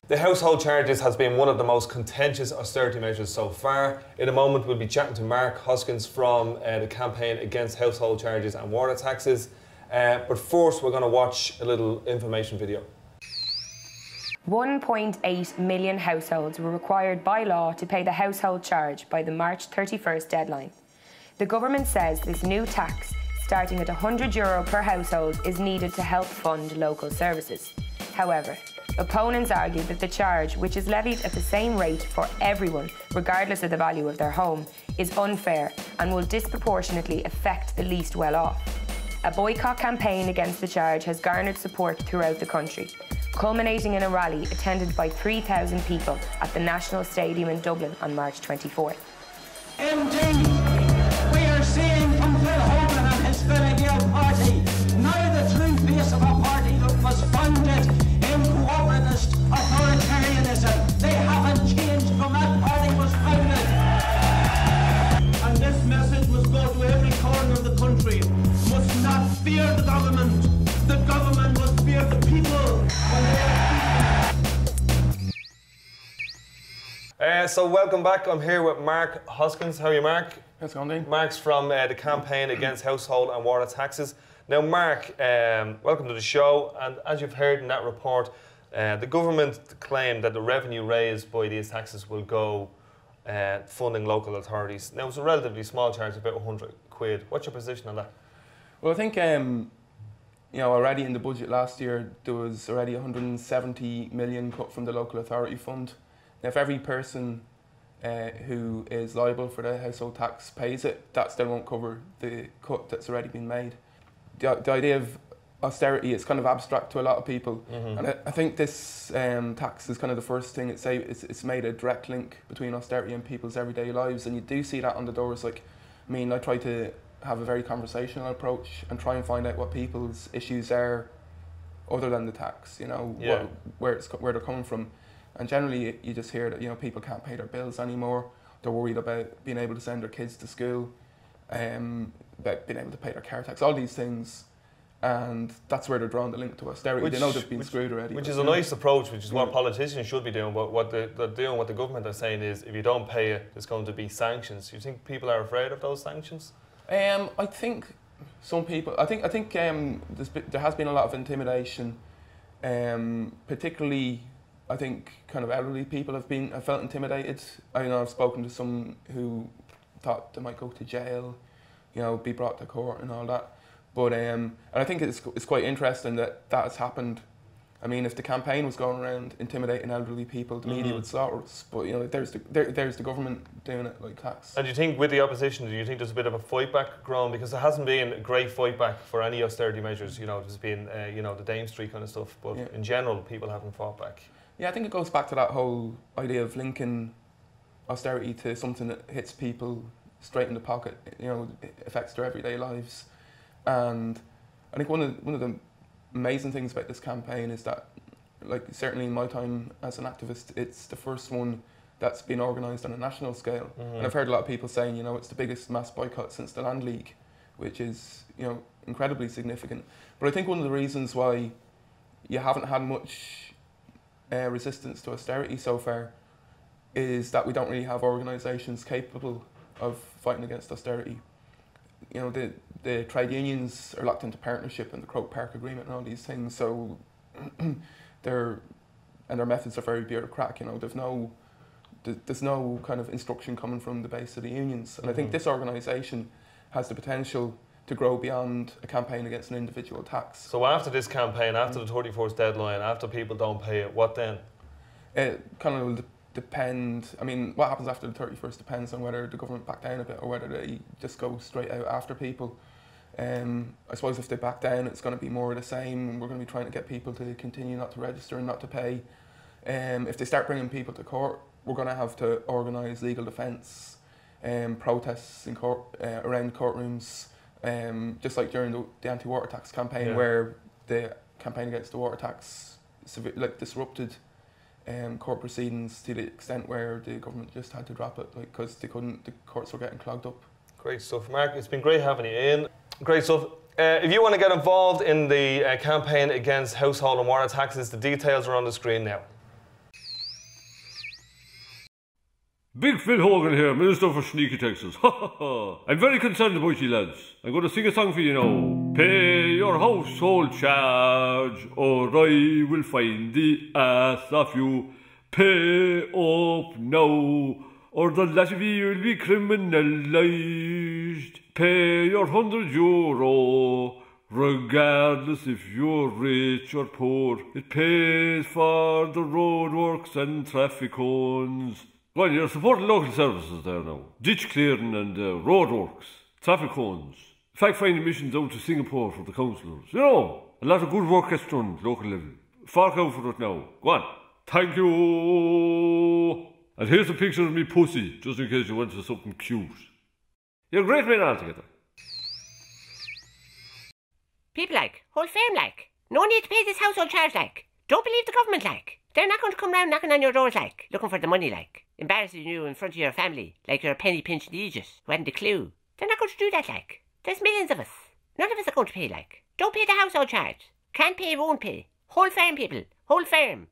The household charges has been one of the most contentious austerity measures so far. In a moment we'll be chatting to Mark Hoskins from the campaign against household charges and water taxes. But first we're going to watch a little information video. 1.8 million households were required by law to pay the household charge by the March 31st deadline. The government says this new tax, starting at €100 per household, is needed to help fund local services. However, opponents argue that the charge, which is levied at the same rate for everyone, regardless of the value of their home, is unfair and will disproportionately affect the least well-off. A boycott campaign against the charge has garnered support throughout the country, culminating in a rally attended by 3,000 people at the National Stadium in Dublin on March 24th. Indeed, we are seeing from Phil Hogan and his Fine Gael party now the true face of a party that was founded in cooperativist authoritarianism. They haven't changed from that party was founded. And this message must go to every corner of the country. Must not fear the government. The government must fear the people when they are. So welcome back. I'm here with Mark Hoskins. How are you, Mark? How's it going, Dean? Mark's from the campaign against household and water taxes. Now, Mark, welcome to the show. And as you've heard in that report, the government claimed that the revenue raised by these taxes will go funding local authorities. Now, it's a relatively small charge, about £100. What's your position on that? Well, I think you know, already in the budget last year there was already 170 million cut from the local authority fund. Now, if every person who is liable for the household tax pays it, that still won't cover the cut that's already been made. The idea of austerity is kind of abstract to a lot of people, and I think this tax is kind of the first thing. It's made a direct link between austerity and people's everyday lives, and you do see that on the doors. Like, I mean, I try to have a very conversational approach and try and find out what people's issues are other than the tax, you know, where they're coming from. And generally you just hear that, you know, people can't pay their bills anymore, they're worried about being able to send their kids to school, about being able to pay their car tax, all these things, and that's where they're drawing the link to austerity. They know they've been screwed already. Which is a nice approach, which is what politicians should be doing, but what they're doing, what the government are saying is, if you don't pay it, there's going to be sanctions. Do you think people are afraid of those sanctions? I think some people. I think there has been a lot of intimidation, particularly. I think kind of elderly people have felt intimidated. I know I've spoken to some who thought they might go to jail, you know, be brought to court and all that. But and I think it's quite interesting that has happened. I mean, if the campaign was going around intimidating elderly people, the media would slaughter us. But, you know, there's the government doing it like tax. And do you think with the opposition, do you think there's a bit of a fight back grown? Because there hasn't been a great fight back for any austerity measures. You know, there's been you know, the Dame Street kind of stuff. But in general, people haven't fought back. Yeah, I think it goes back to that whole idea of linking austerity to something that hits people straight in the pocket. You know, it affects their everyday lives. And I think one of the amazing things about this campaign is that, like, certainly in my time as an activist, it's the first one that's been organised on a national scale. And I've heard a lot of people saying, you know, it's the biggest mass boycott since the Land League, which is, you know, incredibly significant. But I think one of the reasons why you haven't had much resistance to austerity so far is that we don't really have organisations capable of fighting against austerity. You know, the trade unions are locked into partnership and the Croke Park Agreement and all these things, so their methods are very bureaucratic. You know, there's no kind of instruction coming from the base of the unions, and I think this organisation has the potential to grow beyond a campaign against an individual tax. So after this campaign, after the 31st deadline, after people don't pay it, what then? It kind of will depend. I mean, what happens after the 31st depends on whether the government back down a bit or whether they just go straight out after people. I suppose if they back down, it's going to be more of the same. We're going to be trying to get people to continue not to register and not to pay. If they start bringing people to court, we're going to have to organise legal defence, protests in court, around courtrooms, just like during the anti-water tax campaign, where the campaign against the water tax disrupted court proceedings to the extent where the government just had to drop it, like, because the courts were getting clogged up. Great stuff, Mark. It's been great having you in. Great stuff. If you want to get involved in the campaign against household and water taxes, the details are on the screen now. Big Phil Hogan here, Minister for Sneaky Texas. I'm very concerned about you lads. I'm going to sing a song for you now. Pay your household charge, or I will find the ass of you. Pay up now, or the lot of you will be criminalised. Pay your €100, regardless if you're rich or poor. It pays for the roadworks and traffic cones. Well, you're supporting local services there now. Ditch clearing and roadworks, traffic cones. Fact-finding missions out to Singapore for the councillors. You know, a lot of good work gets done at local level. Fork out for it now. Go on. Thank you. And here's a picture of me pussy, just in case you wanted something cute. You're great men altogether. People whole firm no need to pay this household charge don't believe the government they're not going to come round knocking on your doors looking for the money embarrassing you in front of your family like you're a penny pinching Aegis who hadn't a clue. They're not going to do that there's millions of us. None of us are going to pay don't pay the household charge. Can't pay, won't pay. Whole firm people, whole firm.